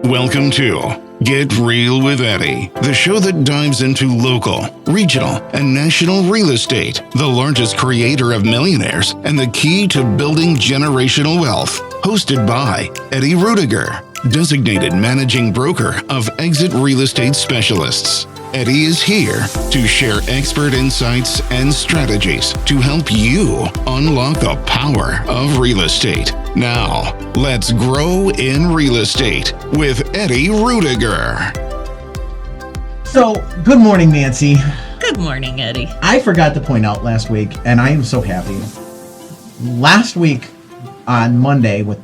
Welcome to Get Real with Eddie, the show that dives into local, regional, and national real estate, the largest creator of millionaires, and the key to building generational wealth. Hosted by Eddie Rudiger, designated managing broker of Exit Real Estate Specialists. Eddie is here to share expert insights and strategies to help you unlock the power of real estate. Now, let's grow in real estate with Eddie Rudiger. So, good morning, Nancy. Good morning, Eddie. I forgot to point out last week, and I am so happy. Last week on Monday, with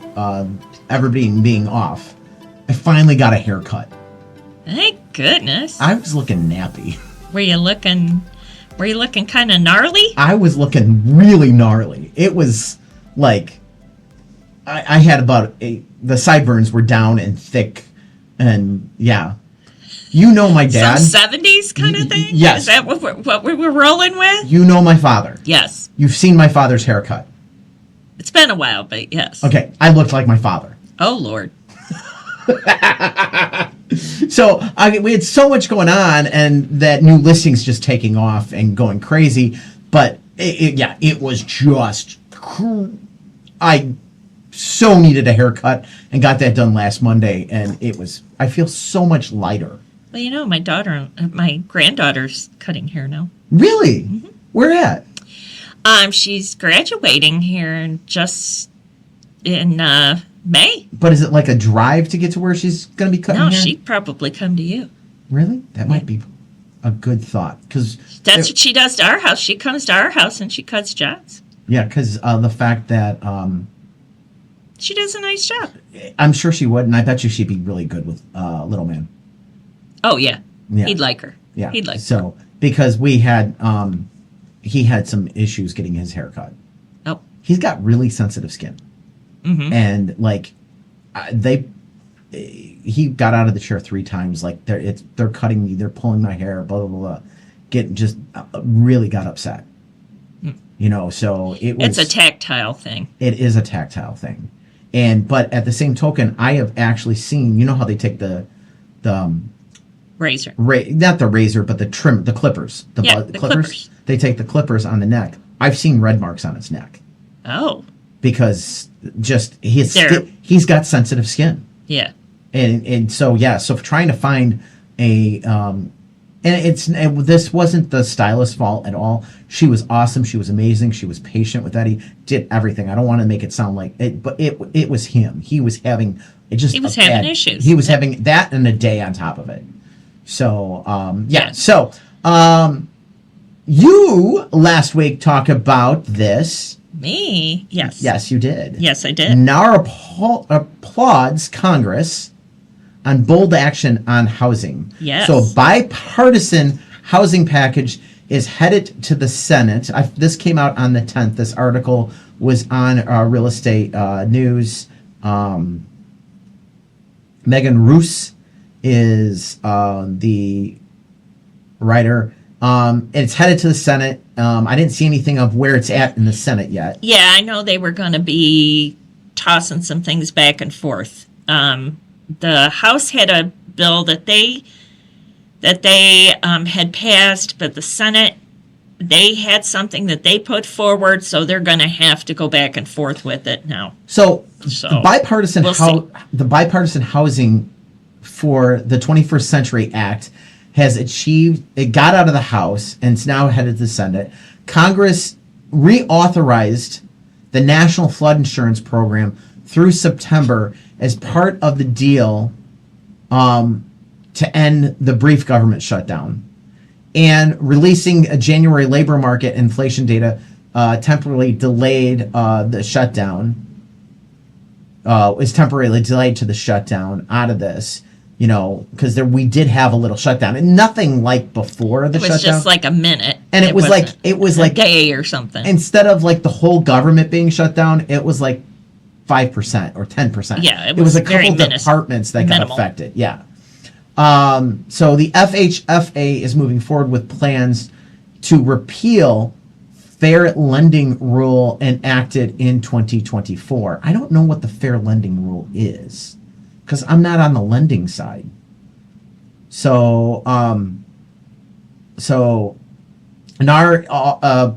everybody being off, I finally got a haircut. Thank goodness. I was looking nappy. Were you looking kind of gnarly? I was looking really gnarly. It was like I had the sideburns were down and thick, and yeah. You know my dad. Some 70s kind of thing? Yes. Is that what we were rolling with? You know my father. Yes. You've seen my father's haircut. It's been a while, but yes. Okay, I looked like my father. Oh, Lord. So we had so much going on, and that new listing's just taking off and going crazy. But it was just. I so needed a haircut and got that done last Monday, and I feel so much lighter. Well, you know, my granddaughter's cutting hair now. Really? Mm-hmm. Where at? She's graduating here in May. But is it like a drive to get to where she's going to be cutting hair? No, she'd probably come to you. Really? That might be a good thought. Cause that's what she does to our house. She comes to our house and she cuts John's. Yeah, because the fact that... she does a nice job. I'm sure she would, and I bet you she'd be really good with Little Man. Oh, yeah. Yeah. He'd like her. Yeah. He'd like her. So, because we had... he had some issues getting his hair cut. Oh. He's got really sensitive skin. Mm-hmm. And like he got out of the chair 3 times. Like they're cutting me, they're pulling my hair, blah blah blah. Really got upset. You know, so it's a tactile thing. It is a tactile thing, but at the same token, I have actually seen. You know how they take the razor, not the razor, but the clippers, the clippers. They take the clippers on the neck. I've seen red marks on his neck. Oh. Because he's got sensitive skin. Yeah. And so trying to find this wasn't the stylist's fault at all. She was awesome. She was amazing. She was patient with Eddie. Did everything. I don't want to make it sound like it, but it was him. He was having issues. He was having that and a day on top of it. So yeah. So you last week talked about this. Me? Yes. Yes, you did. Yes, I did. NAR applauds Congress on bold action on housing. Yes. So a bipartisan housing package is headed to the Senate. This came out on the 10th. This article was on Real Estate News. Megan Roos is the writer. It's headed to the Senate. I didn't see anything of where it's at in the Senate yet. Yeah, I know they were going to be tossing some things back and forth. The House had a bill that they had passed, but the Senate, they had something that they put forward, so they're going to have to go back and forth with it now. So the bipartisan housing for the 21st Century Act has achieved, it got out of the House and it's now headed to the Senate. Congress reauthorized the National Flood Insurance Program through September as part of the deal to end the brief government shutdown, and releasing a January labor market inflation data temporarily delayed the shutdown. Is temporarily delayed to the shutdown out of this. You know, because we did have a little shutdown, and nothing like before the shutdown. It was just like a minute, and it was like a day or something. Instead of like the whole government being shut down, it was like 5% or 10%. Yeah, it was a couple departments that got affected. Yeah. So the FHFA is moving forward with plans to repeal fair lending rule enacted in 2024. I don't know what the fair lending rule is. because I'm not on the lending side. So, in our,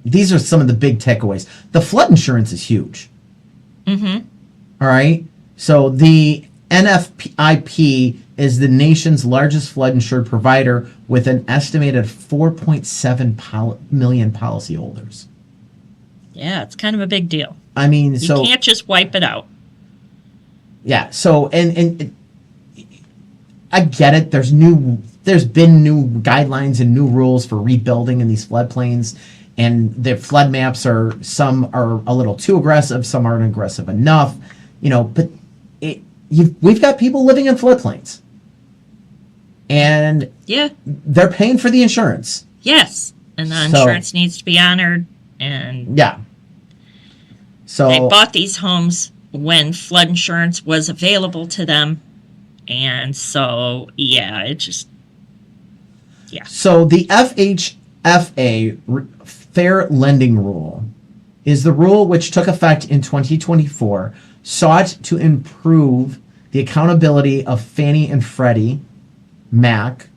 these are some of the big takeaways. The flood insurance is huge. Mm-hmm. All right. So the NFIP is the nation's largest flood insured provider with an estimated 4.7 million policyholders. Yeah, it's kind of a big deal. I mean, You so can't just wipe it out. yeah. So and I get it. There's been new guidelines and new rules for rebuilding in these floodplains, and the flood maps some are a little too aggressive, some aren't aggressive enough, but we've got people living in floodplains, and Yeah. they're paying for the insurance. Yes. And the So- insurance needs to be honored. And Yeah. So they bought these homes when flood insurance was available to them. And so, yeah, it just, yeah. So the FHFA Fair Lending Rule is the rule which took effect in 2024, sought to improve the accountability of Fannie and Freddie Mac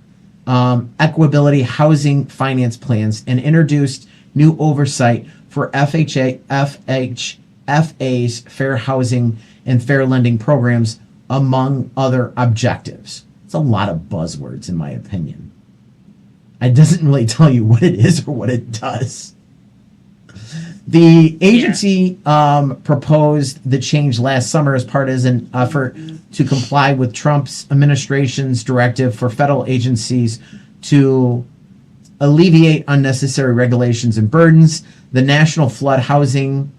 equitability housing finance plans, and introduced new oversight for FHFA's fair housing and fair lending programs, among other objectives. It's a lot of buzzwords, in my opinion. It doesn't really tell you what it is or what it does. The agency proposed the change last summer as part of an effort to comply with Trump's administration's directive for federal agencies to alleviate unnecessary regulations and burdens. The National Flood Housing,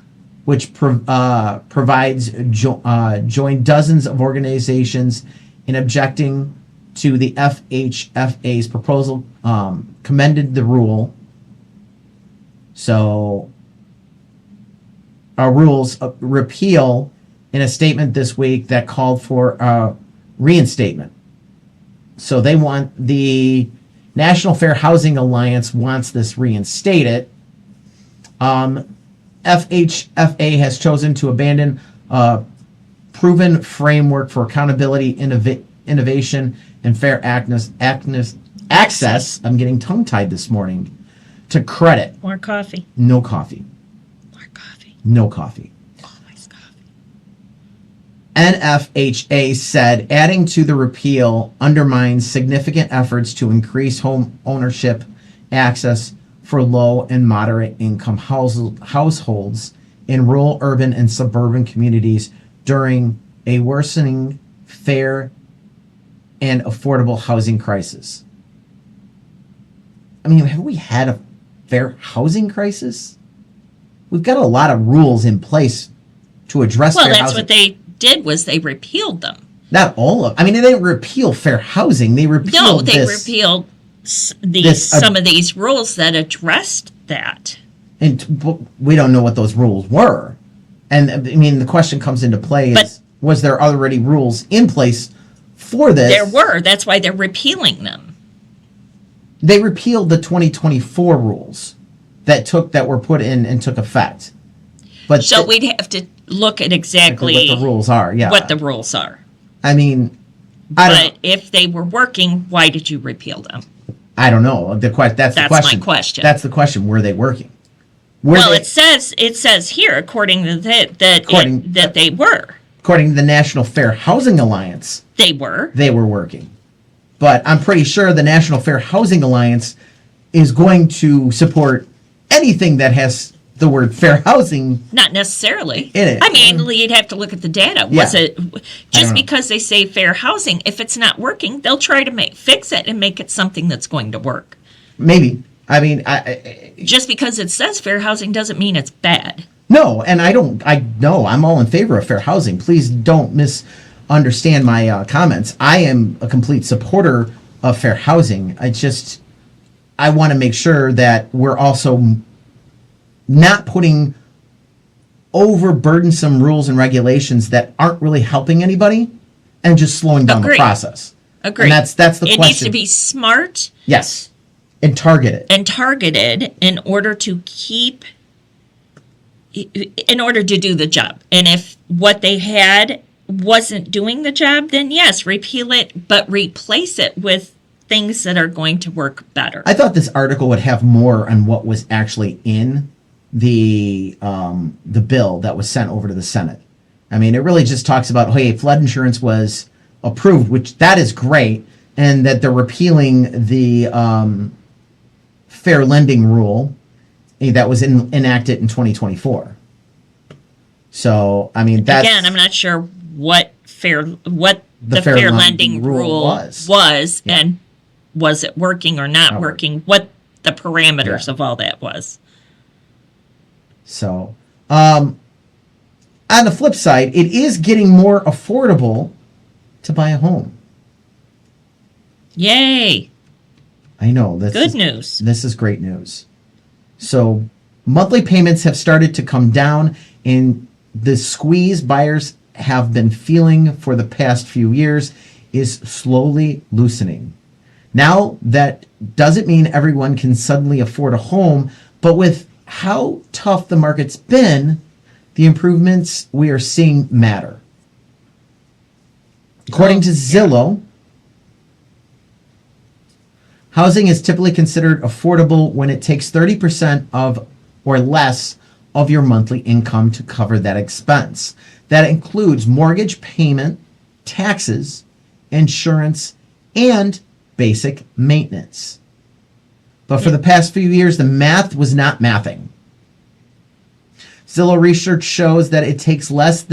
which provides joined dozens of organizations in objecting to the FHFA's proposal, commended the rule. So, our rules repeal in a statement this week that called for reinstatement. So they want the National Fair Housing Alliance wants this reinstated. FHFA has chosen to abandon a proven framework for accountability, innovation, and fair access. I'm getting tongue-tied this morning. To credit. More coffee. No coffee. More coffee. No coffee. Always coffee. NFHA said adding to the repeal undermines significant efforts to increase home ownership access for low and moderate income households in rural, urban, and suburban communities during a worsening fair and affordable housing crisis. I mean, have we had a fair housing crisis? We've got a lot of rules in place to address fair housing. Well, that's what they did, was they repealed them. Not all of. I mean, they didn't repeal fair housing. They repealed repealed some of these rules that addressed that. And we don't know what those rules were. And I mean, the question comes into play is, was there already rules in place for this? There were. That's why they're repealing them. They repealed the 2024 rules that were put in and took effect. But so we'd have to look at exactly what the rules are. Yeah. What the rules are. I mean, but if they were working, why did you repeal them? I don't know. That's the question. My question. That's the question. Were they working? It says here, according to that they were. According to the National Fair Housing Alliance, they were working. But I'm pretty sure the National Fair Housing Alliance is going to support anything that has the word fair housing. Not necessarily. In it. I mean, you'd have to look at the data. Was it just because they say fair housing? If it's not working, they'll try to fix it and make it something that's going to work. Maybe. I mean, just because it says fair housing doesn't mean it's bad. No, and I'm all in favor of fair housing. Please don't misunderstand my comments. I am a complete supporter of fair housing. I want to make sure that we're also not putting overburdensome rules and regulations that aren't really helping anybody and just slowing down the process. Agreed. And that's the question. It needs to be smart. Yes. And targeted. in order to do the job. And if what they had wasn't doing the job, then yes, repeal it, but replace it with things that are going to work better. I thought this article would have more on what was actually in the bill that was sent over to the Senate. I mean, it really just talks about, hey, flood insurance was approved, which that is great, and that they're repealing the fair lending rule that was enacted in 2024. So, I mean, that's... Again, I'm not sure what the fair lending rule was yeah. and was it working or not working, what the parameters of all that was. So, on the flip side, it is getting more affordable to buy a home. Yay! I know. Good news. This is great news. So, monthly payments have started to come down, and the squeeze buyers have been feeling for the past few years is slowly loosening. Now, that doesn't mean everyone can suddenly afford a home, but with how tough the market's been, the improvements we are seeing matter. According to Zillow, housing is typically considered affordable when it takes 30% of or less of your monthly income to cover that expense. That includes mortgage payment, taxes, insurance, and basic maintenance. But for the past few years, the math was not mathing. Zillow research shows that it takes less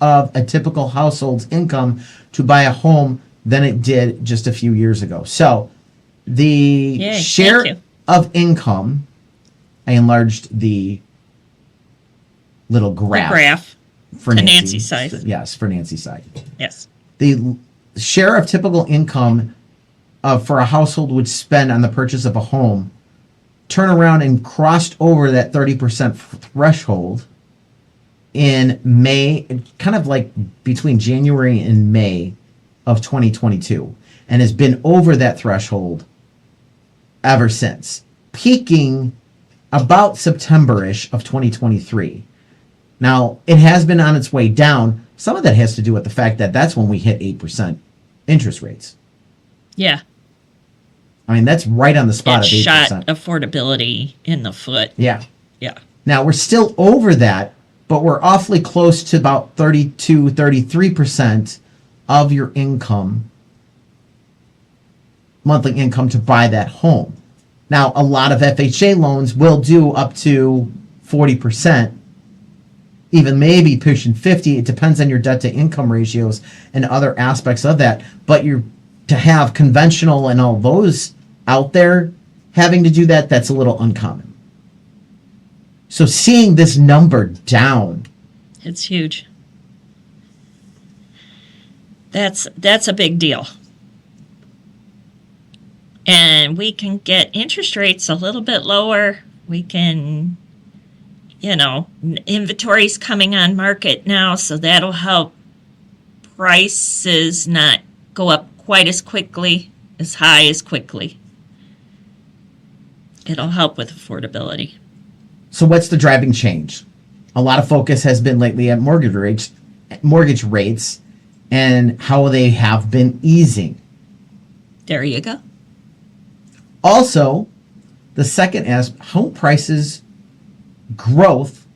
of a typical household's income to buy a home than it did just a few years ago. So the share of income, I enlarged the little graph for Nancy's side. Yes, for Nancy's side. Yes. The share of typical income for a household would spend on the purchase of a home turn around and crossed over that 30% threshold in May, kind of like between January and May of 2022, and has been over that threshold ever since, peaking about September-ish of 2023. Now, it has been on its way down. Some of that has to do with the fact that that's when we hit 8% interest rates. Yeah. I mean, that's right on the spot it of 8%. Shot affordability in the foot. Yeah. Yeah. Now, we're still over that, but we're awfully close to about 32, 33% of your income, monthly income, to buy that home. Now, a lot of FHA loans will do up to 40%, even maybe pushing 50. It depends on your debt to income ratios and other aspects of that. But to have conventional and all those out there having to do that, that's a little uncommon. So seeing this number down, it's huge. That's a big deal. And we can get interest rates a little bit lower. We can, inventory's coming on market now, so that'll help prices not go up quite as quickly, as high as quickly. It'll help with affordability. So what's the driving change? A lot of focus has been lately at mortgage rates and how they have been easing. There you go. Also, the second aspect, home prices growth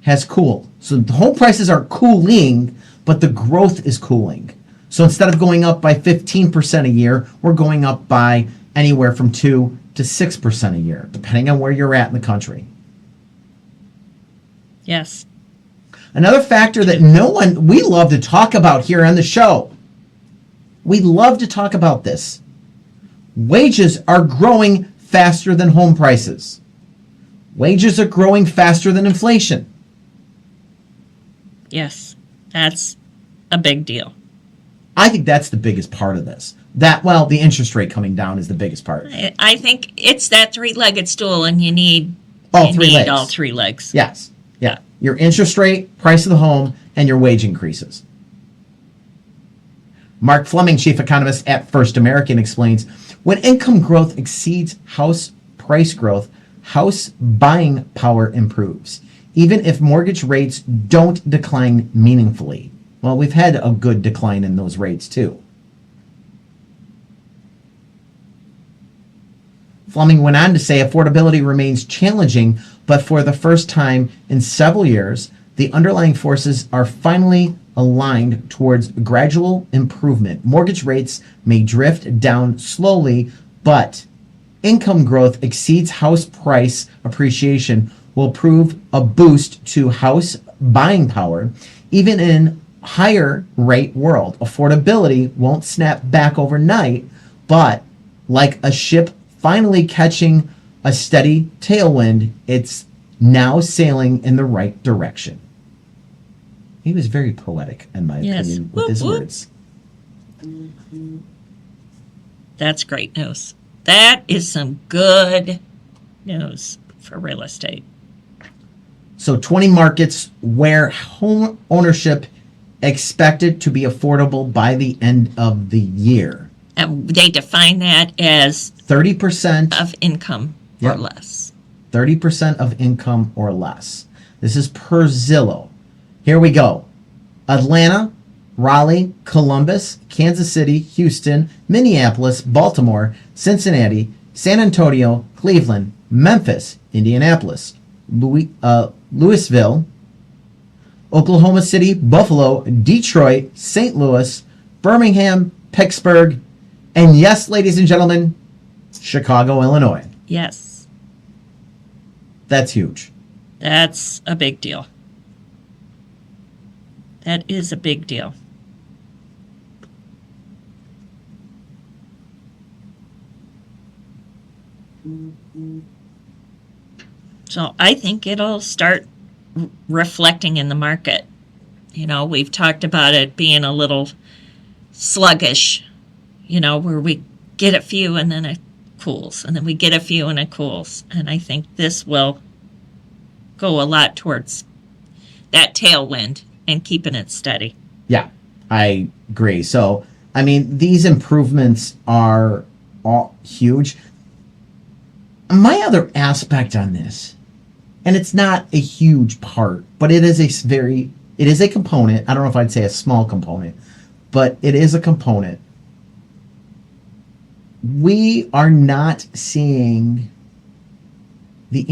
has cooled. So the home prices are cooling, but the growth is cooling. So instead of going up by 15% a year, we're going up by anywhere from 2 to 6% a year, depending on where you're at in the country. Yes. Another factor that we love to talk about here on the show. We love to talk about this. Wages are growing faster than home prices. Wages are growing faster than inflation. Yes, that's a big deal. I think that's the biggest part of this. The interest rate coming down is the biggest part. I think it's that three-legged stool, and you need all three legs. Yes. Yeah. Your interest rate, price of the home, and your wage increases. Mark Fleming, chief economist at First American, explains, when income growth exceeds house price growth, house buying power improves, even if mortgage rates don't decline meaningfully. Well, we've had a good decline in those rates too. Fleming went on to say affordability remains challenging, but for the first time in several years, the underlying forces are finally aligned towards gradual improvement. Mortgage rates may drift down slowly, but income growth exceeds house price appreciation will prove a boost to house buying power. Even in higher rate world, affordability won't snap back overnight, but like a ship finally catching a steady tailwind, it's now sailing in the right direction. He was very poetic, in my opinion, with his words. That's great news. That is some good news for real estate. So 20 markets where home ownership expected to be affordable by the end of the year. And they define that as 30% of income or less. 30% of income or less. This is per Zillow. Here we go. Atlanta, Raleigh, Columbus, Kansas City, Houston, Minneapolis, Baltimore, Cincinnati, San Antonio, Cleveland, Memphis, Indianapolis, Louisville, Oklahoma City, Buffalo, Detroit, St. Louis, Birmingham, Pittsburgh, and yes, ladies and gentlemen, Chicago, Illinois. Yes. That's huge. That's a big deal. That is a big deal. So I think it'll start reflecting in the market. You know, we've talked about it being a little sluggish, you know, where we get a few and then it cools, and then we get a few and it cools. And I think this will go a lot towards that tailwind and keeping it steady. Yeah, I agree. So, I mean, these improvements are all huge. My other aspect on this, and it's not a huge part, but it is a component. I don't know if I'd say a small component, but it is a component. We are not seeing the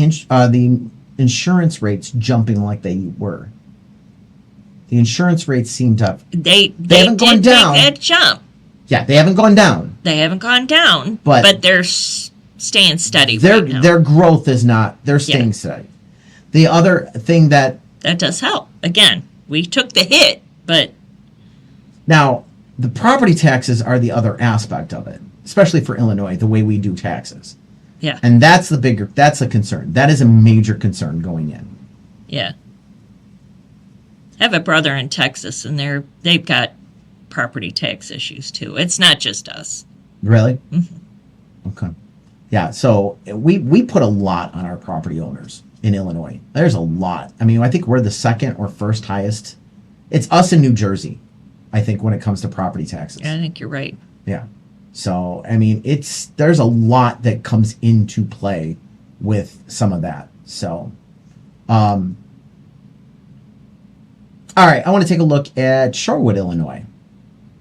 insurance rates jumping like they were. The insurance rates seem to have... They haven't gone down. That jump. Yeah, they haven't gone down. They haven't gone down, but they're staying steady right now. Their growth is not... They're staying steady. The other thing that does help. Again, we took the hit, but... Now, the property taxes are the other aspect of it, especially for Illinois, the way we do taxes. Yeah. And that's a concern. That is a major concern going in. Yeah. I have a brother in Texas, and they've got property tax issues too. It's not just us. Really? Mm-hmm. Okay. Yeah. So we put a lot on our property owners in Illinois. There's a lot. I mean, I think we're the second or first highest. It's us in New Jersey, I think, when it comes to property taxes. Yeah, I think you're right. Yeah. So I mean, there's a lot that comes into play with some of that. So, all right, I want to take a look at Shorewood, Illinois.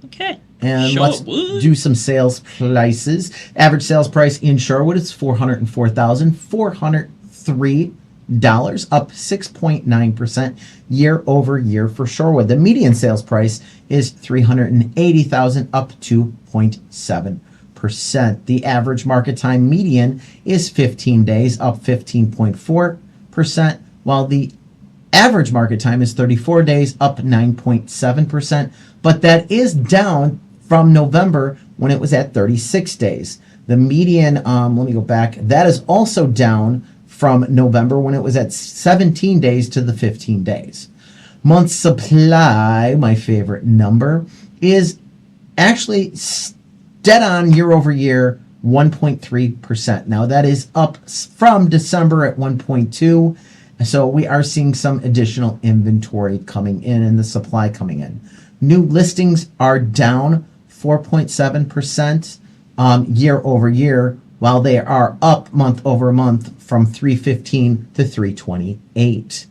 Okay. And let's do some sales prices. Average sales price in Shorewood is $404,403, up 6.9% year over year for Shorewood. The median sales price is $380,000, up 2.7%. The average market time median is 15 days, up 15.4%, while the average market time is 34 days, up 9.7%, but that is down from November when it was at 36 days. The median, let me go back, that is also down from November when it was at 17 days to the 15 days. Month supply, my favorite number, is actually dead on year over year, 1.3%. Now that is up from December at 1.2%. So we are seeing some additional inventory coming in and the supply coming in. New listings are down 4.7% year over year, while they are up month over month from 315 to 328.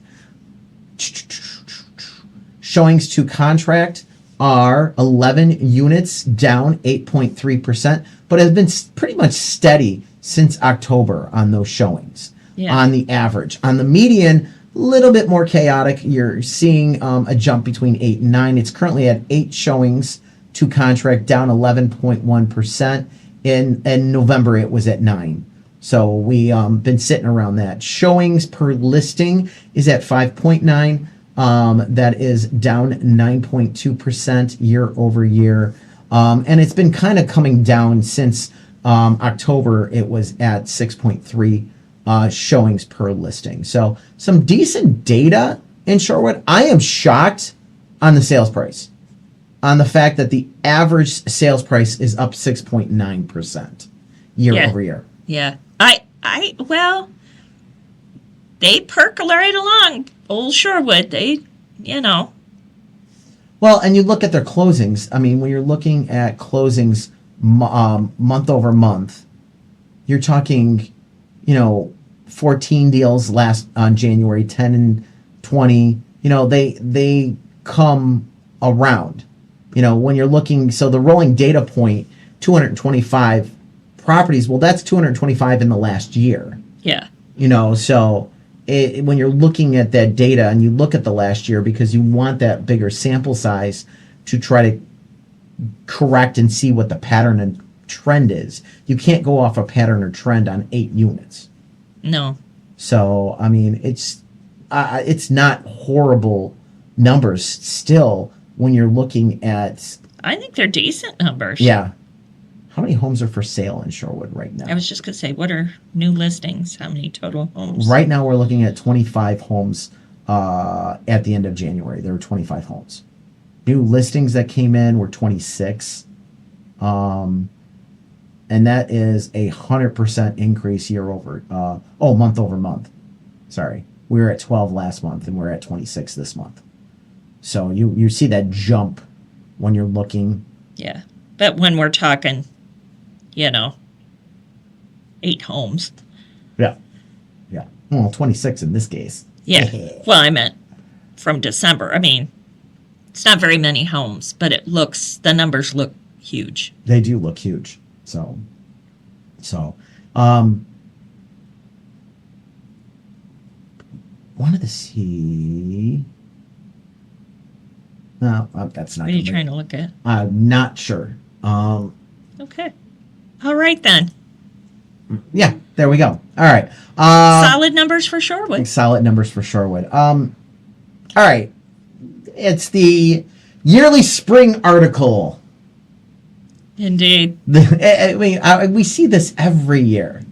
Showings to contract are 11 units, down 8.3%, but has been pretty much steady since October on those showings. On the average. On the median, a little bit more chaotic. You're seeing a jump between 8 and 9. It's currently at 8 showings to contract, down 11.1%. In November, it was at 9. So we been sitting around that. Showings per listing is at 5.9. That is down 9.2% year over year. And it's been kind of coming down since October. It was at 6.3 showings per listing. So some decent data in Shorewood. I am shocked on the sales price, on the fact that the average sales price is up 6.9% year over year. Yeah. Well, they percolate along. Old Shorewood, Well, and you look at their closings. I mean, when you're looking at closings month over month, you're talking, 14 deals last on January, 10 and 20. They come around. When you're looking, so the rolling data point, 225 properties. Well, that's 225 in the last year. Yeah. So when you're looking at that data and you look at the last year, because you want that bigger sample size to try to correct and see what the pattern and trend is. You can't go off a pattern or trend on 8 units. No. So, I mean, it's not horrible numbers still when you're looking at... I think they're decent numbers. Yeah. How many homes are for sale in Shorewood right now? I was just going to say, what are new listings? How many total homes? Right now, we're looking at 25 homes at the end of January. There were 25 homes. New listings that came in were 26. And that is a 100% increase month over month. Sorry. We were at 12 last month, and we're at 26 this month. So you see that jump when you're looking. Yeah. But when we're talking... 8 homes. Yeah. Well, 26 in this case. Yeah. Well, I meant from December. I mean, it's not very many homes, but the numbers look huge. They do look huge. So, wanted to see. No, that's not. What are you trying to look at? I'm not sure. Okay. All right, then. Yeah, there we go. All right. Solid numbers for Shorewood. Solid numbers for Shorewood. All right. It's the yearly spring article. Indeed. We see this every year.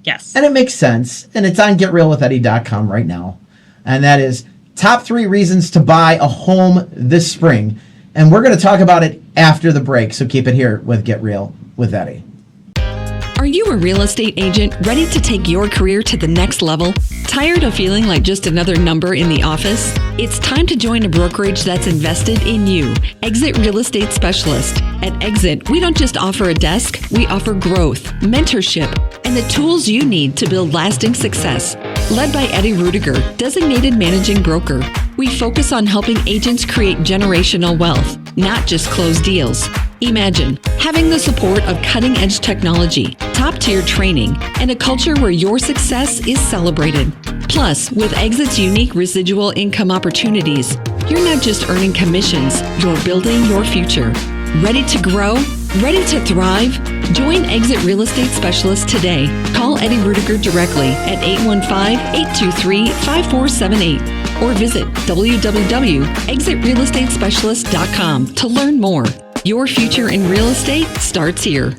Yes. And it makes sense. And it's on GetRealWithEddie.com right now. And that is top 3 reasons to buy a home this spring. And we're going to talk about it after the break. So keep it here with Get Real with Eddie. Are you a real estate agent ready to take your career to the next level? Tired of feeling like just another number in the office? It's time to join a brokerage that's invested in you. Exit Real Estate Specialist. At Exit, we don't just offer a desk, we offer growth, mentorship, and the tools you need to build lasting success. Led by Eddie Rudiger, designated managing broker, we focus on helping agents create generational wealth, not just close deals. Imagine having the support of cutting-edge technology, top-tier training, and a culture where your success is celebrated. Plus, with Exit's unique residual income opportunities, you're not just earning commissions, you're building your future. Ready to grow? Ready to thrive? Join Exit Real Estate Specialist today. Call Eddie Rudiger directly at 815-823-5478 or visit www.exitrealestatespecialist.com to learn more. Your future in real estate starts here.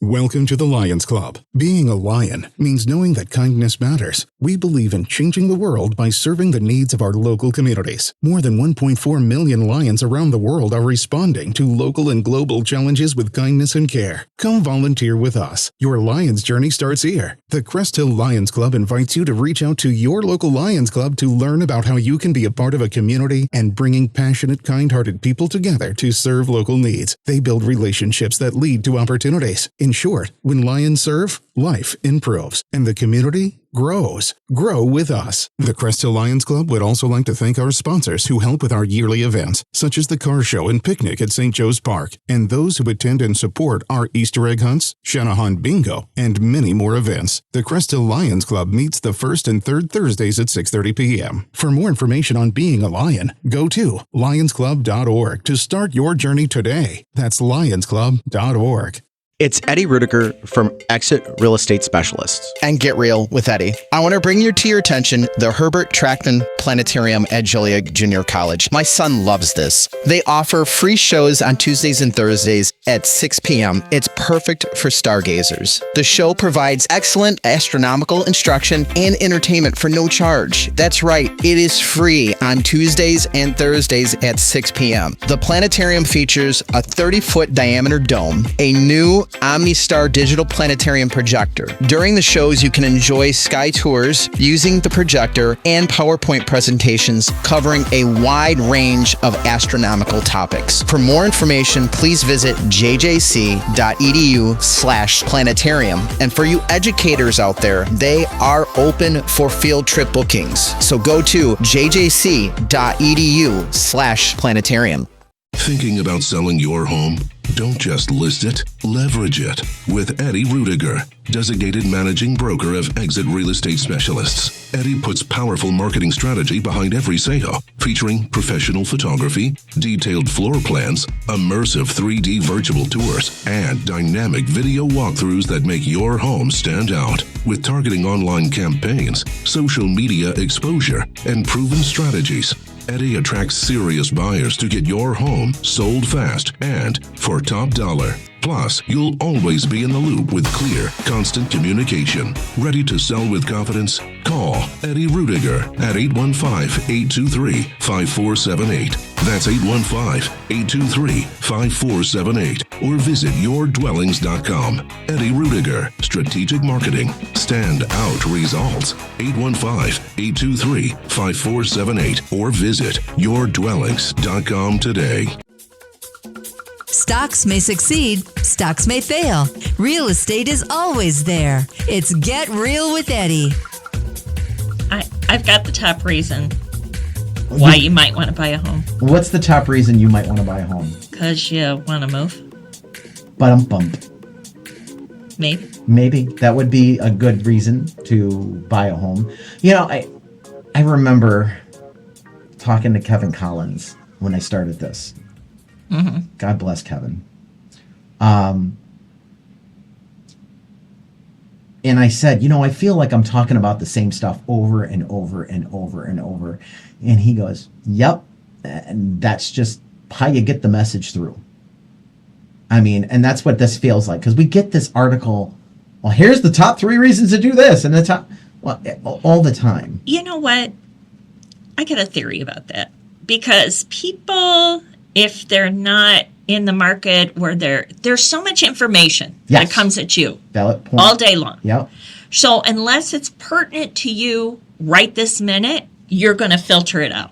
Welcome to the Lions Club. Being a lion means knowing that kindness matters. We believe in changing the world by serving the needs of our local communities. More than 1.4 million lions around the world are responding to local and global challenges with kindness and care. Come volunteer with us. Your Lions journey starts here. The Crest Hill Lions Club invites you to reach out to your local Lions Club to learn about how you can be a part of a community and bringing passionate, kind-hearted people together to serve local needs. They build relationships that lead to opportunities. In In short, when Lions serve, life improves, and the community grows. Grow with us. The Crest Hill Lions Club would also like to thank our sponsors who help with our yearly events, such as the car show and picnic at St. Joe's Park, and those who attend and support our Easter egg hunts, Shanahan Bingo, and many more events. The Crest Hill Lions Club meets the first and third Thursdays at 6:30 p.m. For more information on being a Lion, go to lionsclub.org to start your journey today. That's lionsclub.org. It's Eddie Rudiger from Exit Real Estate Specialists. And Get Real with Eddie. I want to bring to your attention the Herbert Trackman Planetarium at Joliet Junior College. My son loves this. They offer free shows on Tuesdays and Thursdays at 6 p.m. It's perfect for stargazers. The show provides excellent astronomical instruction and entertainment for no charge. That's right, it is free on Tuesdays and Thursdays at 6 p.m. The planetarium features a 30-foot diameter dome, a new OmniStar digital planetarium projector. During the shows, you can enjoy sky tours using the projector and PowerPoint presentations covering a wide range of astronomical topics. For more information, please visit jjc.edu/planetarium. And for you educators out there, they are open for field trip bookings. So go to jjc.edu/planetarium. Thinking about selling your home? Don't just list it, leverage it with Eddie Rudiger, designated managing broker of Exit Real Estate Specialists. Eddie puts powerful marketing strategy behind every sale, featuring professional photography, detailed floor plans, immersive 3D virtual tours, and dynamic video walkthroughs that make your home stand out. With targeting online campaigns, social media exposure, and proven strategies, Eddie attracts serious buyers to get your home sold fast and for top dollar. Plus, you'll always be in the loop with clear, constant communication. Ready to sell with confidence? Call Eddie Rudiger at 815-823-5478. That's 815-823-5478. Or visit yourdwellings.com. Eddie Rudiger, Strategic Marketing. Stand out results. 815-823-5478. Or visit yourdwellings.com today. Stocks may succeed, stocks may fail. Real estate is always there. It's Get Real with Eddie. I've got the top reason why you might want to buy a home. What's the top reason you might want to buy a home? Because you want to move. Bump. Maybe. That would be a good reason to buy a home. You know, I remember talking to Kevin Collins when I started this. Mm-hmm. God bless Kevin. And I said, I feel like I'm talking about the same stuff over and over and over and over. And he goes, yep. And that's just how you get the message through. I mean, and that's what this feels like. Because we get this article, well, here's the top 3 reasons to do this. And all the time. You know what? I got a theory about that. Because people, if they're not in the market where there's so much information that comes at you Valid point. all day long. Yep. So unless it's pertinent to you right this minute, you're going to filter it out.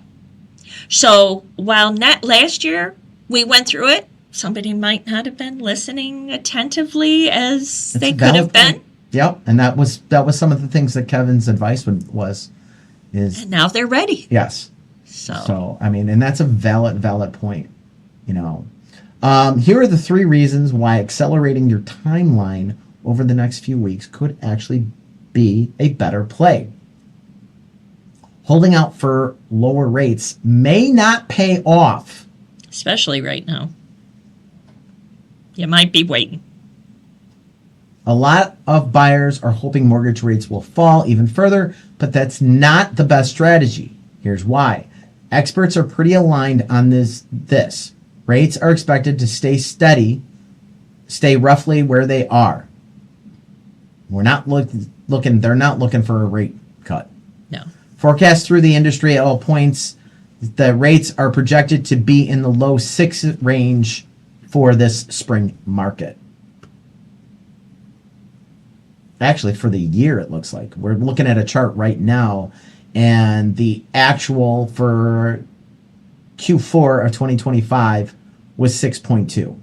So while last year we went through it, somebody might not have been listening attentively as they could have been. Yep. And that was some of the things that Kevin's advice was. And now they're ready. Yes. So I mean, and that's a valid point. Here are the 3 reasons why accelerating your timeline over the next few weeks could actually be a better play. Holding out for lower rates may not pay off. Especially right now. You might be waiting. A lot of buyers are hoping mortgage rates will fall even further, but that's not the best strategy. Here's why. Experts are pretty aligned on this. Rates are expected to stay steady, stay roughly where they are. They're not looking for a rate cut. No. Forecasts through the industry at all points, the rates are projected to be in the low 6 range for this spring market. Actually, for the year, it looks like. We're looking at a chart right now, and the actual for Q4 of 2025 was 6.2.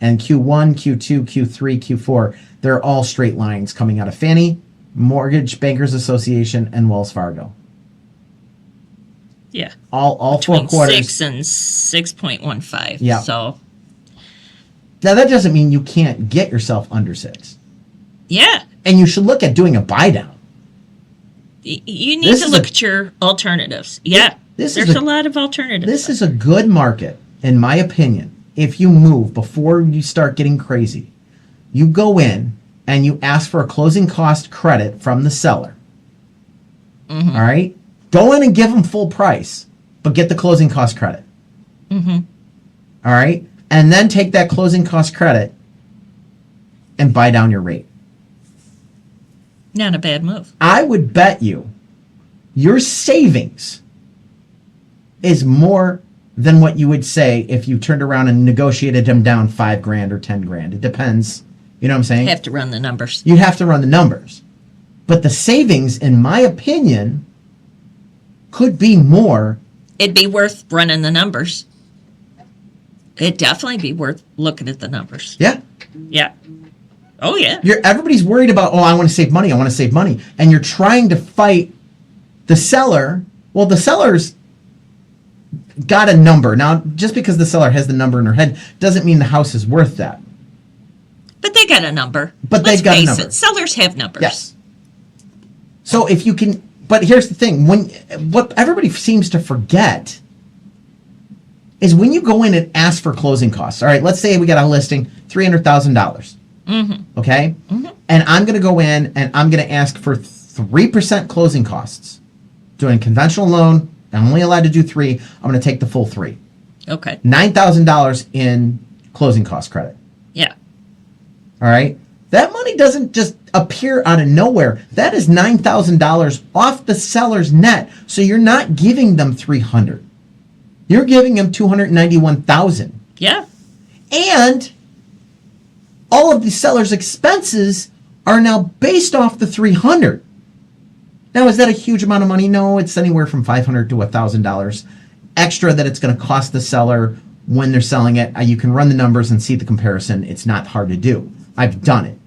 And Q1, Q2, Q3, Q4, they're all straight lines coming out of Fannie, Mortgage Bankers Association, and Wells Fargo. Yeah. All Between 4 quarters. 6 and 6.15. Yeah. So, Now, that doesn't mean you can't get yourself under 6. yeah. And you should look at doing a buy down. You need to look at your alternatives. Yeah. There's a lot of alternatives. This is a good market, in my opinion. If you move before you start getting crazy, you go in and you ask for a closing cost credit from the seller. All right? Go in and give them full price, but get the closing cost credit. All right? And then take that closing cost credit and buy down your rate. Not a bad move. I would bet you your savings is more than what you would say if you turned around and negotiated them down $5,000 or $10,000. It depends. You know what I'm saying? You have to run the numbers. You have to run the numbers. But the savings, in my opinion, could be more. It'd be worth running the numbers. It'd definitely be worth looking at the numbers. Yeah. Yeah. Oh, yeah. Everybody's worried about, I want to save money. I want to save money. And you're trying to fight the seller. Well, the seller's got a number. Now, just because the seller has the number in her head doesn't mean the house is worth that. But they got a number. But Let's they've got a face number. it, sellers have numbers. Yes. So if you can, but here's the thing, what everybody seems to forget is when you go in and ask for closing costs. All right, let's say we got a listing, $300,000. Okay? And I'm going to go in and I'm going to ask for 3% closing costs. Doing conventional loan, I'm only allowed to do 3. I'm going to take the full 3. Okay. $9,000 in closing cost credit. Yeah. All right? That money doesn't just appear out of nowhere. That is $9,000 off the seller's net. So you're not giving them $300. You're giving them $291,000. Yeah. And all of the seller's expenses are now based off the $300. Now, is that a huge amount of money? No, it's anywhere from $500 to $1,000 extra that it's going to cost the seller when they're selling it. You can run the numbers and see the comparison. It's not hard to do. I've done it.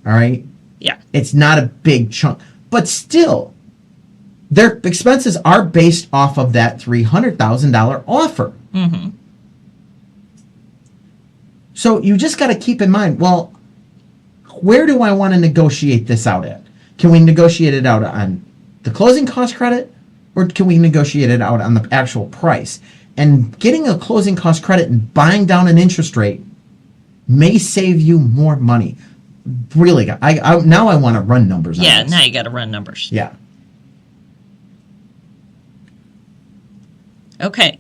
All right? Yeah. It's not a big chunk. But still, their expenses are based off of that $300,000 offer. So you just got to keep in mind, well, where do I want to negotiate this out at? Can we negotiate it out on the closing cost credit, or can we negotiate it out on the actual price? And getting a closing cost credit and buying down an interest rate may save you more money. Really, I now I want to run numbers on Yeah, this. now you got to run numbers. Yeah. Okay.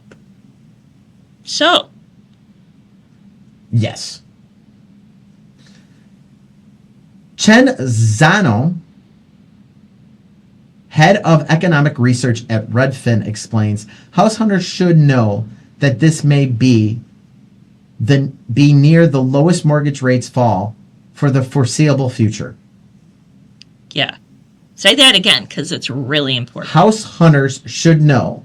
So, Yes. Chen Zano, head of economic research at Redfin, explains house hunters should know that this may be near the lowest mortgage rates fall for the foreseeable future. yeah. Say that again, because it's really important. House hunters should know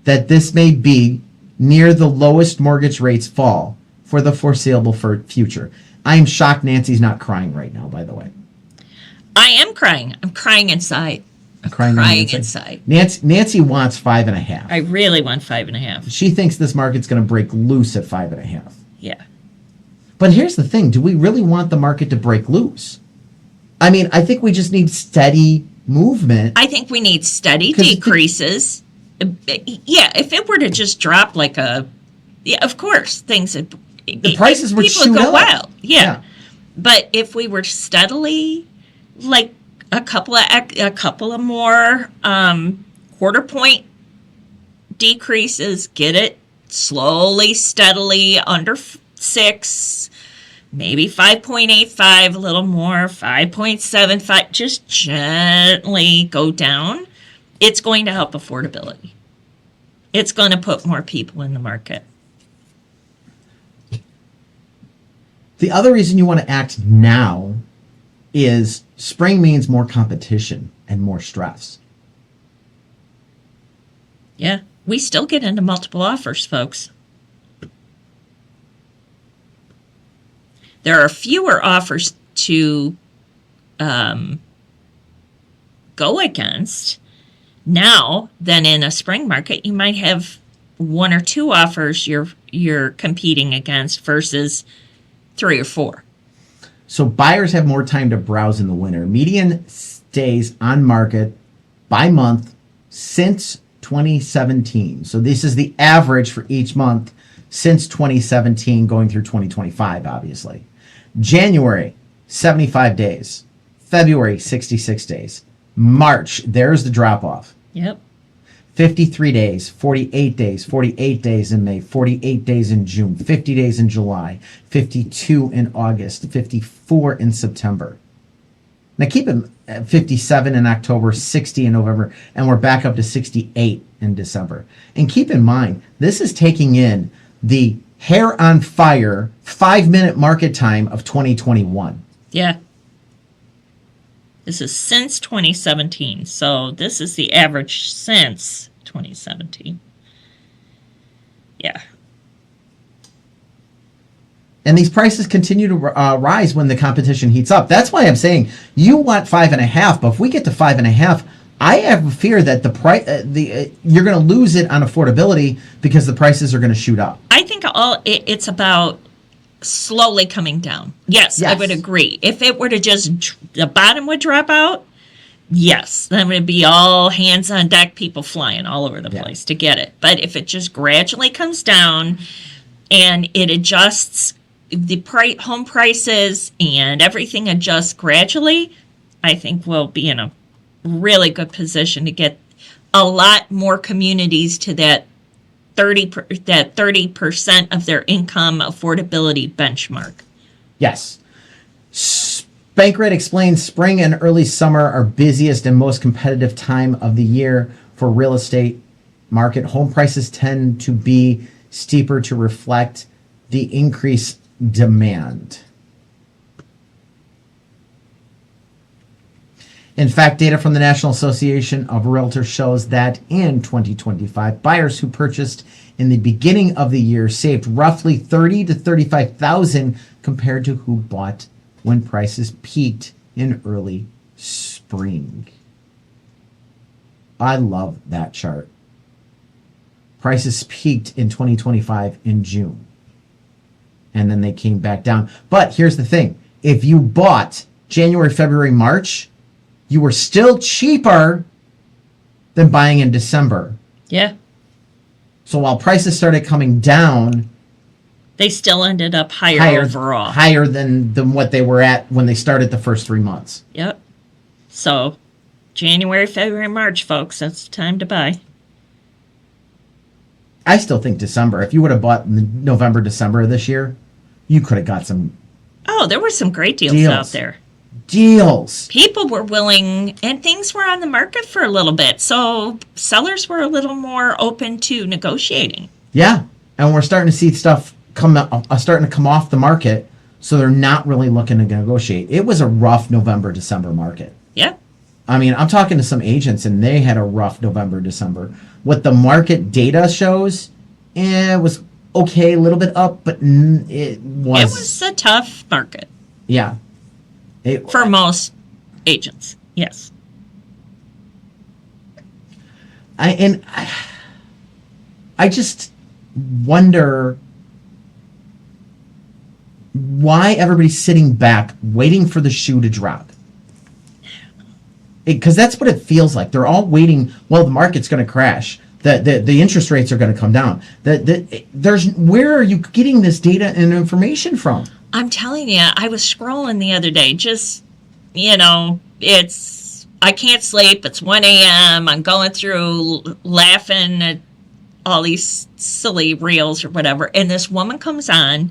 that this may be near the lowest mortgage rates fall for the foreseeable future. I am shocked Nancy's not crying right now, by the way. I am crying. I'm crying inside. I'm Crying inside. Nancy wants 5.5. I really want 5.5. She thinks this market's going to break loose at 5.5. Yeah. But here's the thing. Do we really want the market to break loose? I mean, I think we just need steady movement. I think we need steady 'Cause decreases. Yeah, if it were to just drop like of course, things would... The prices would people shoot would go up. wild. Yeah. Yeah. But if we were steadily, like a couple of more quarter point decreases, get it slowly, steadily under 6, maybe 5.85, a little more, 5.75, just gently go down, it's going to help affordability. It's going to put more people in the market. The other reason you want to act now is spring means more competition and more stress. Yeah, we still get into multiple offers, folks. there are fewer offers to go against now than in a spring market. You might have one or two offers you're competing against versus 3 or 4. So buyers have more time to browse in the winter. Median stays on market by month since 2017. So this is the average for each month since 2017 going through 2025, obviously. January, 75 days. February, 66 days. March, there's the drop off. Yep. 53 days, 48 days, 48 days in May, 48 days in June, 50 days in July, 52 in August, 54 in September. Now keep it at 57 in October, 60 in November, and we're back up to 68 in December. And keep in mind, this is taking in the hair on fire 5-minute market time of 2021. Yeah. This is since 2017. So this is the average since 2017. Yeah. And these prices continue to rise when the competition heats up. That's why I'm saying you want 5.5, but if we get to 5.5, I have a fear that the price, you're going to lose it on affordability because the prices are going to shoot up. I think it's about slowly coming down. Yes, I would agree. If it were to just, the bottom would drop out, yes, then it would be all hands on deck, people flying all over the place to get it. But if it just gradually comes down and it adjusts, the home prices and everything adjusts gradually, I think we'll be in a really good position to get a lot more communities to that 30% of their income affordability benchmark. Yes. Bankrate explains spring and early summer are busiest and most competitive time of the year for real estate market. Home prices tend to be steeper to reflect the increased demand. In fact, data from the National Association of Realtors shows that in 2025, buyers who purchased in the beginning of the year saved roughly $30,000 to $35,000 compared to who bought when prices peaked in early spring. I love that chart. Prices peaked in 2025 in June, and then they came back down. But here's the thing. If you bought January, February, March, you were still cheaper than buying in December. Yeah. So while prices started coming down, they still ended up higher overall. Higher than what they were at when they started the first 3 months. Yep. So January, February, March, folks, that's the time to buy. I still think December. If you would have bought in November, December of this year, you could have got some. Oh, there were some great deals out there. Deals. People were willing, and things were on the market for a little bit, so sellers were a little more open to negotiating. Yeah, and we're starting to see stuff starting to come off the market, so they're not really looking to negotiate. It was a rough November, December market. Yeah. I mean, I'm talking to some agents, and they had a rough November, December. What the market data shows, it was okay, a little bit up, but it was... It was a tough market. Yeah. For most agents, yes. I just wonder why everybody's sitting back waiting for the shoe to drop. Because that's what it feels like. They're all waiting. Well, the market's going to crash. The interest rates are going to come down. Where are you getting this data and information from? I'm telling you, I was scrolling the other day. Just, I can't sleep. It's 1 a.m. I'm going through laughing at all these silly reels or whatever. And this woman comes on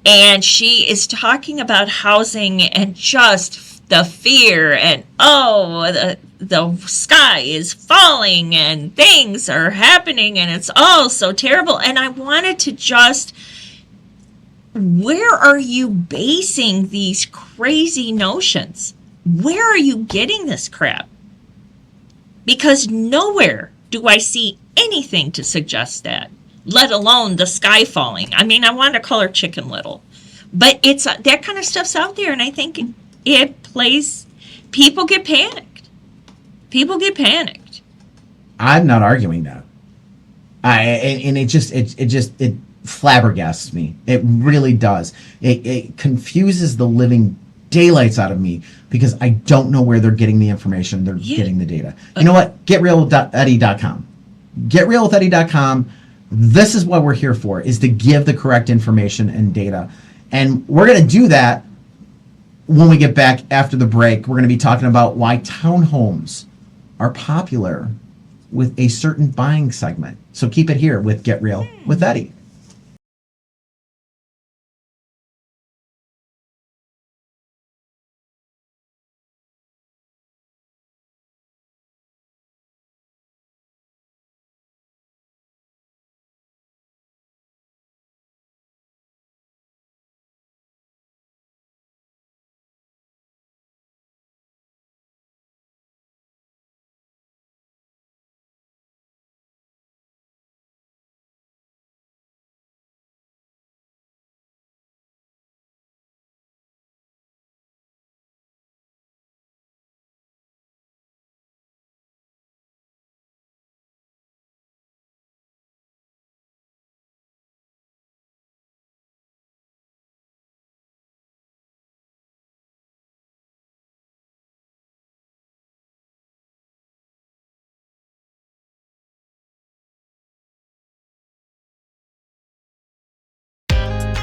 and she is talking about housing and just the fear and, the sky is falling and things are happening and it's all so terrible. And I wanted to just... Where are you basing these crazy notions? Where are you getting this crap? Because nowhere do I see anything to suggest that, let alone the sky falling. I mean, I want to call her Chicken Little. But it's that kind of stuff's out there, and I think it plays. People get panicked. I'm not arguing that. It flabbergasts me. It really does. It confuses the living daylights out of me because I don't know where they're getting the information. They're getting the data. You know what? GetRealWithEddie.com. GetRealWithEddie.com. This is what we're here for, is to give the correct information and data. And we're going to do that when we get back after the break. We're going to be talking about why townhomes are popular with a certain buying segment. So keep it here with Get Real with Eddie.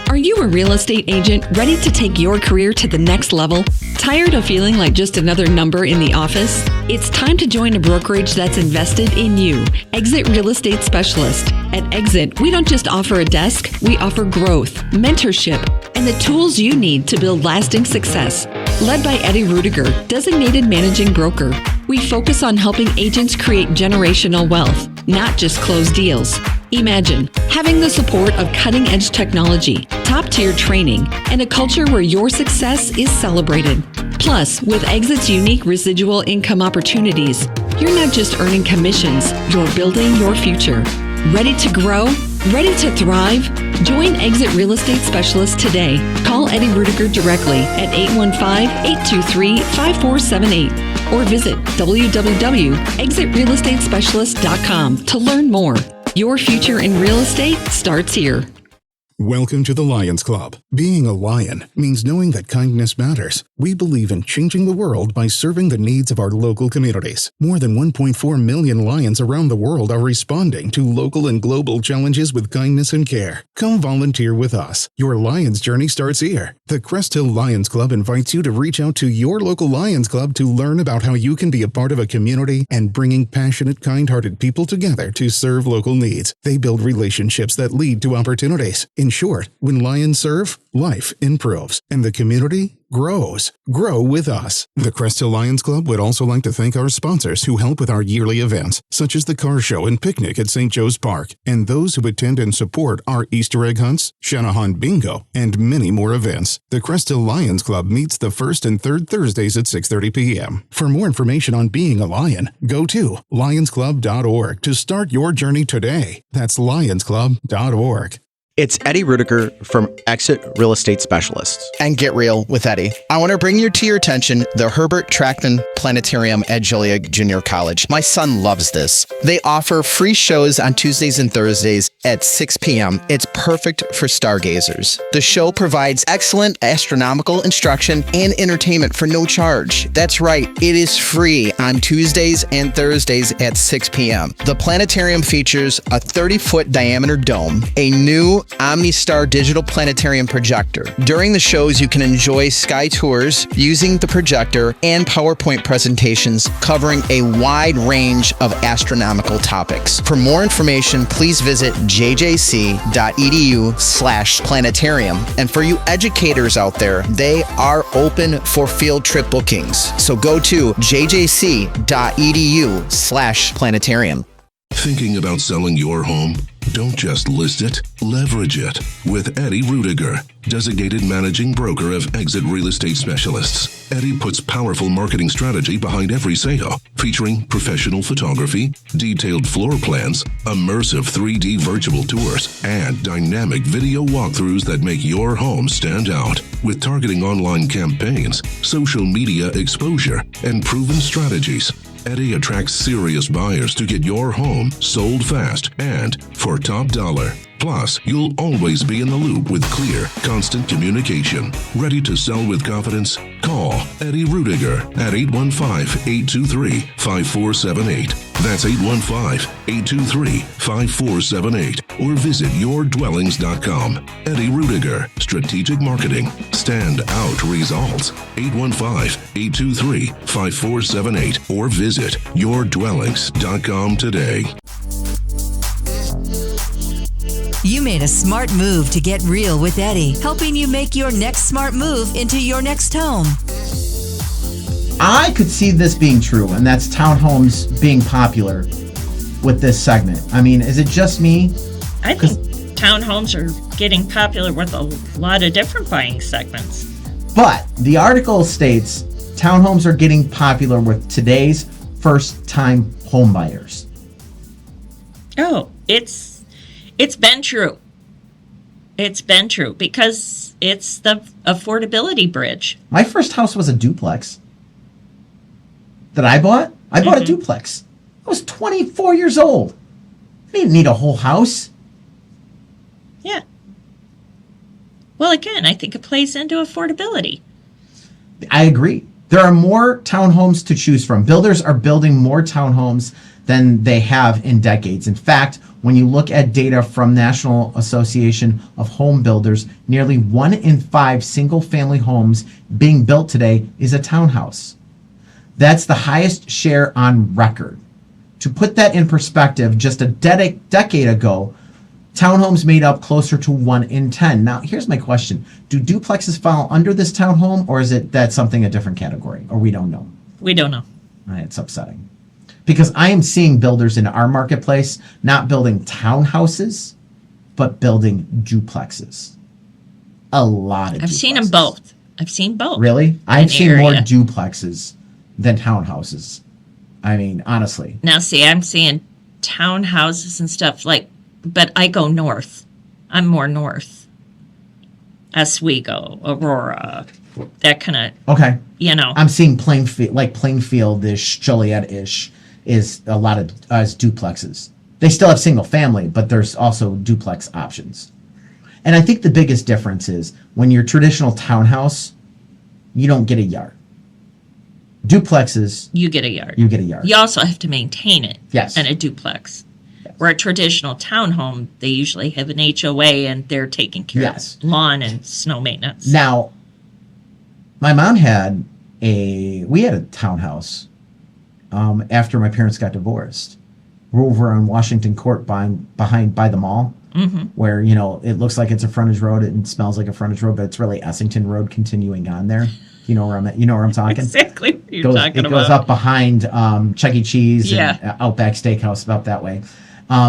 Are you a real estate agent ready to take your career to the next level? Tired of feeling like just another number in the office? It's time to join a brokerage that's invested in you. Exit Real Estate Specialist. At Exit, we don't just offer a desk, we offer growth, mentorship, and the tools you need to build lasting success. Led by Eddie Rudiger, designated managing broker, we focus on helping agents create generational wealth, not just close deals. Imagine having the support of cutting-edge technology, top-tier training, and a culture where your success is celebrated. Plus, with Exit's unique residual income opportunities, you're not just earning commissions, you're building your future. Ready to grow? Ready to thrive? Join Exit Real Estate Specialist today. Call Eddie Rudiger directly at 815-823-5478 or visit www.exitrealestatespecialist.com to learn more. Your future in real estate starts here. Welcome to the Lions Club. Being a lion means knowing that kindness matters. We believe in changing the world by serving the needs of our local communities. More than 1.4 million lions around the world are responding to local and global challenges with kindness and care. Come volunteer with us. Your Lions journey starts here. The Crest Hill Lions Club invites you to reach out to your local Lions Club to learn about how you can be a part of a community and bringing passionate, kind-hearted people together to serve local needs. They build relationships that lead to opportunities. In short, when lions serve, life improves, and the community grows. Grow with us. The Crest Hill Lions Club would also like to thank our sponsors who help with our yearly events, such as the car show and picnic at St. Joe's Park, and those who attend and support our Easter egg hunts, Shanahan Bingo, and many more events. The Crest Hill Lions Club meets the first and third Thursdays at 6:30 p.m. For more information on being a lion, go to lionsclub.org to start your journey today. That's lionsclub.org. It's Eddie Rudiger from Exit Real Estate Specialists. And Get Real with Eddie. I want to bring to your attention the Herbert Trackman Planetarium at Joliet Junior College. My son loves this. They offer free shows on Tuesdays and Thursdays at 6 p.m. It's perfect for stargazers. The show provides excellent astronomical instruction and entertainment for no charge. That's right, it is free on Tuesdays and Thursdays at 6 p.m. The planetarium features a 30-foot diameter dome, a new OmniStar digital planetarium projector. During the shows, you can enjoy sky tours using the projector and PowerPoint presentations covering a wide range of astronomical topics. For more information, please visit jjc.edu/planetarium. And for you educators out there, they are open for field trip bookings. So go to jjc.edu/planetarium. Thinking about selling your home? Don't just list it, leverage it with Eddie Rudiger, designated managing broker of Exit Real Estate Specialists. Eddie puts powerful marketing strategy behind every sale, featuring professional photography, detailed floor plans, immersive 3D virtual tours, and dynamic video walkthroughs that make your home stand out. With targeting online campaigns, social media exposure, and proven strategies, Eddie attracts serious buyers to get your home sold fast and for top dollar. Plus, you'll always be in the loop with clear, constant communication. Ready to sell with confidence? Call Eddie Rudiger at 815-823-5478. That's 815-823-5478. Or visit yourdwellings.com. Eddie Rudiger, Strategic Marketing. Stand out results. 815-823-5478. Or visit yourdwellings.com today. You made a smart move to get real with Eddie, helping you make your next smart move into your next home. I could see this being true, and that's townhomes being popular with this segment. I mean, is it just me? I think townhomes are getting popular with a lot of different buying segments. But the article states townhomes are getting popular with today's first-time home buyers. Oh, it's been true. It's been true because it's the affordability bridge. My first house was a duplex that I bought. I bought a duplex. I was 24 years old. I didn't need a whole house. Yeah. Well, again, I think it plays into affordability. I agree. There are more townhomes to choose from. Builders are building more townhomes than they have in decades. In fact, when you look at data from National Association of Home Builders, nearly 1 in 5 single-family homes being built today is a townhouse. That's the highest share on record. To put that in perspective, just a decade ago, townhomes made up closer to 1 in 10. Now, here's my question. Do duplexes fall under this townhome, or is it that something a different category, or we don't know? We don't know. It's upsetting. Because I am seeing builders in our marketplace not building townhouses, but building duplexes. A lot of duplexes. I've seen them both. I've seen both. Really? I've seen area. more duplexes than townhouses. I mean, honestly. Now, see, I'm seeing townhouses and stuff but I go north. I'm more north. Oswego, Aurora, that kind of. Okay. I'm seeing Plainfield-ish, Joliet-ish is a lot of duplexes. They still have single family, but there's also duplex options. And I think the biggest difference is when you're traditional townhouse, you don't get a yard. Duplexes, you get a yard. You get a yard. You also have to maintain it. Yes. And a duplex. Yes. Where a traditional townhome, they usually have an HOA and they're taking care of lawn and snow maintenance. Now, my mom we had a townhouse after my parents got divorced. We're over on Washington Court by the mall, where, it looks like it's a frontage road and smells like a frontage road, but it's really Essington Road continuing on there. You know where I'm talking? Exactly what you're talking about. It goes up behind Chuck E. Cheese and Outback Steakhouse, about that way.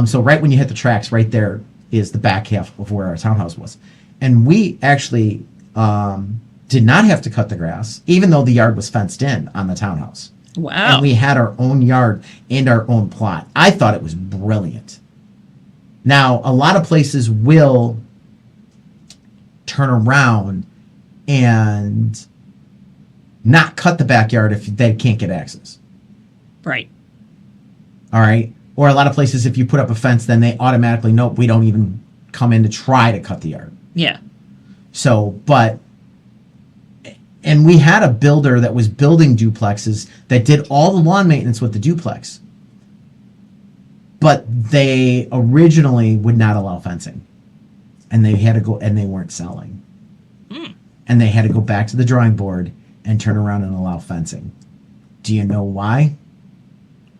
So right when you hit the tracks, right there is the back half of where our townhouse was. And we actually did not have to cut the grass, even though the yard was fenced in on the townhouse. Wow. And we had our own yard and our own plot. I thought it was brilliant. Now, a lot of places will turn around and not cut the backyard if they can't get access. Right. All right. Or a lot of places, if you put up a fence, then they automatically, nope, we don't even come in to try to cut the yard. Yeah. So, and we had a builder that was building duplexes that did all the lawn maintenance with the duplex. But they originally would not allow fencing. And they had to go, and they weren't selling. And they had to go back to the drawing board and turn around and allow fencing. Do you know why?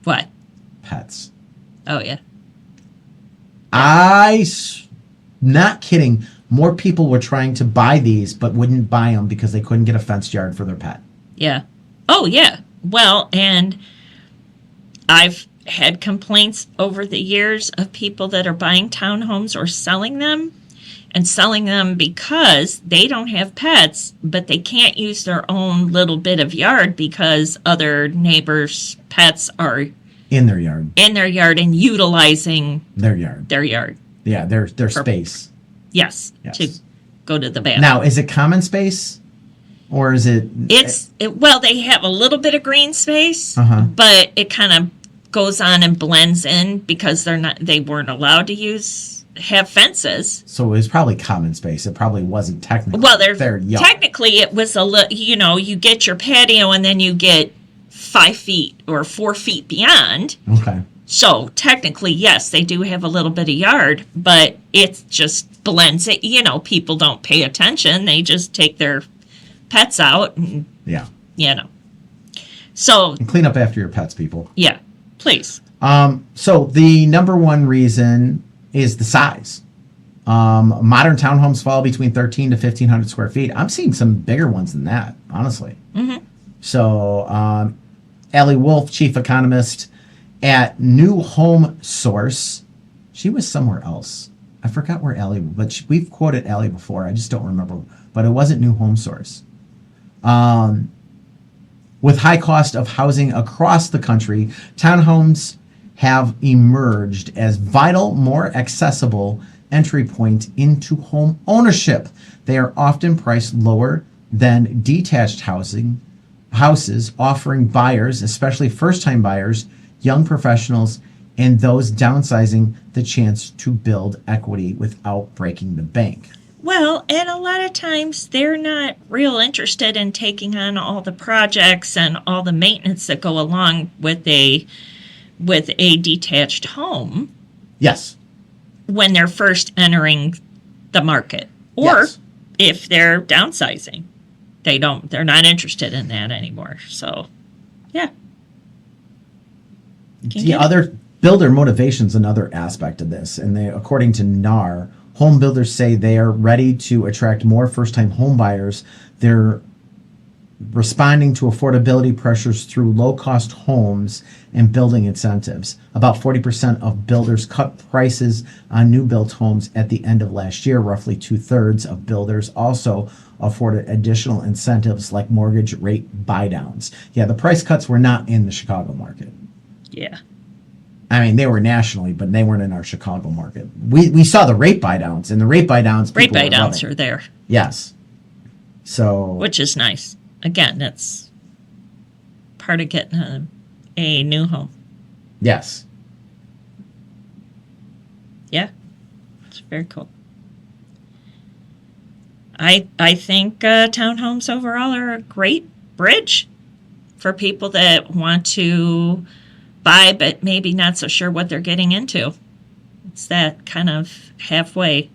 What? Pets. Oh, yeah. Not kidding. More people were trying to buy these, but wouldn't buy them because they couldn't get a fenced yard for their pet. Yeah. Oh, yeah. Well, and I've had complaints over the years of people that are buying townhomes or selling them, and selling them because they don't have pets, but they can't use their own little bit of yard because other neighbors' pets are In their yard. And utilizing Their yard. their yard. Yeah, their space. Yes, Yes. to go to the bathroom. Now, is it common space? Or is it... Well, they have a little bit of green space, Uh-huh. but it kind of goes on and blends in because they weren't allowed to have fences. So it was probably common space. It probably wasn't technically Well, their yard. technically it was you get your patio and then you get 5 feet or 4 feet beyond. Okay. So technically, yes, they do have a little bit of yard, but it just blends it. People don't pay attention. They just take their pets out and, Yeah. So, And clean up after your pets, people. yeah, please. So the number one reason is the size. Modern townhomes fall between 13 to 1,500 square feet. I'm seeing some bigger ones than that, honestly. Mm-hmm. So Allie Wolf, chief economist at New Home Source. She was somewhere else. I forgot where Allie, but we've quoted Allie before. I just don't remember. But it wasn't New Home Source. With high cost of housing across the country, townhomes have emerged as vital, more accessible entry point into home ownership. They are often priced lower than detached houses, offering buyers, especially first-time buyers, young professionals, and those downsizing, the chance to build equity without breaking the bank. Well, and a lot of times they're not real interested in taking on all the projects and all the maintenance that go along with a detached home Yes. when they're first entering the market. Or Yes. if they're downsizing. They're not interested in that anymore. So, yeah. The other builder motivation is another aspect of this, and according to NAR, home builders say they are ready to attract more first-time home buyers. They're responding to affordability pressures through low-cost homes and building incentives. About 40% of builders cut prices on new-built homes at the end of last year. Roughly 2/3 of builders also afforded additional incentives like mortgage rate buydowns. Yeah, the price cuts were not in the Chicago market. Yeah. I mean, they were nationally, but they weren't in our Chicago market. We saw the rate buydowns, and the rate buydowns. Rate people were buydowns loving. are there, Yes. So. which is nice. Again, that's part of getting a new home. Yes. Yeah. It's very cool. I think townhomes overall are a great bridge for people that want to buy but maybe not so sure what they're getting into. It's that kind of halfway.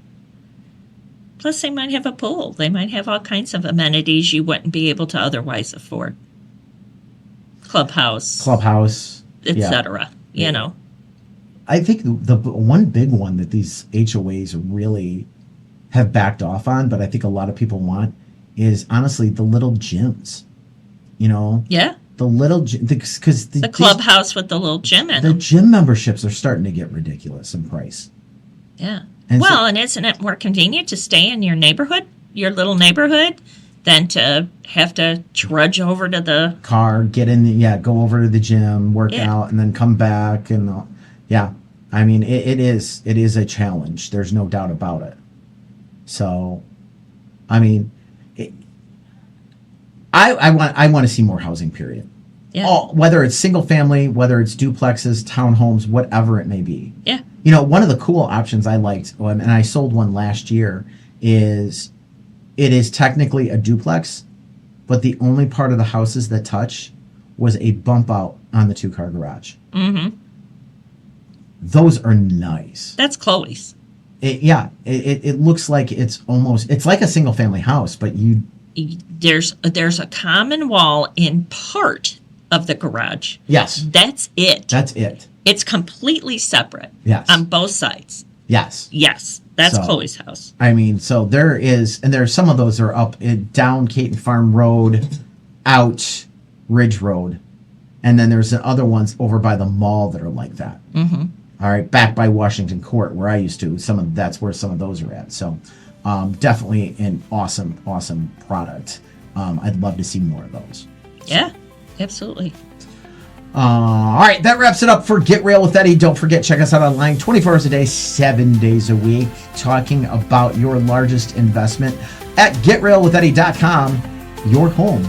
Plus, they might have a pool. They might have all kinds of amenities you wouldn't be able to otherwise afford. Clubhouse, Yeah. etc. I think the one big one that these HOAs really have backed off on, but I think a lot of people want, is honestly the little gyms. Yeah. The little because The clubhouse with the little gym in the them. gym memberships are starting to get ridiculous in price. Yeah. And Well, so- and isn't it more convenient to stay in your neighborhood, your little neighborhood, than to have to trudge over to the... Car, go over to the gym, work Yeah. out, and then come back, and yeah. I mean, it is a challenge. There's no doubt about it. So, I mean, I want to see more housing. Period. Yeah. Whether it's single family, whether it's duplexes, townhomes, whatever it may be. Yeah. One of the cool options I liked, and I sold one last year, is it is technically a duplex, but the only part of the houses that touch was a bump out on the 2-car garage. Mm-hmm. Those are nice. That's Chloe's. It looks like it's like a single family house, but There's a common wall in part of the garage. Yes. That's it. That's it. It's completely separate. Yes. On both sides. Yes. Yes. That's So- Chloe's house. I mean, so there's some of those are up down Caton Farm Road, out Ridge Road, and then there's the other ones over by the mall that are like that. Mm-hmm. All right, back by Washington Court where I used to. That's where some of those are at. So, definitely an awesome product. I'd love to see more of those. Yeah, absolutely. All right, that wraps it up for Get Real with Eddie. Don't forget, check us out online 24 hours a day, 7 days a week, talking about your largest investment at getrealwitheddie.com, your home.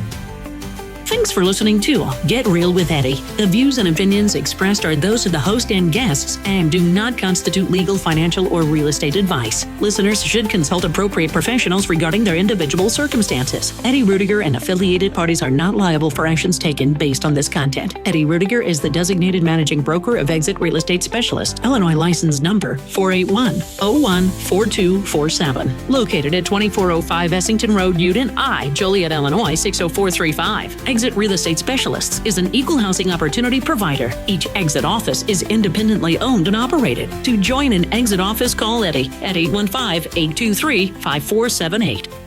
Thanks for listening to Get Real with Eddie. The views and opinions expressed are those of the host and guests and do not constitute legal, financial, or real estate advice. Listeners should consult appropriate professionals regarding their individual circumstances. Eddie Rudiger and affiliated parties are not liable for actions taken based on this content. Eddie Rudiger is the designated managing broker of Exit Real Estate Specialist, Illinois license number 481-014247, located at 2405 Essington Road, Uden I, Joliet, Illinois 60435. Exit Real Estate Specialists is an equal housing opportunity provider. Each Exit office is independently owned and operated. To join an Exit office, call Eddie at 815-823-5478.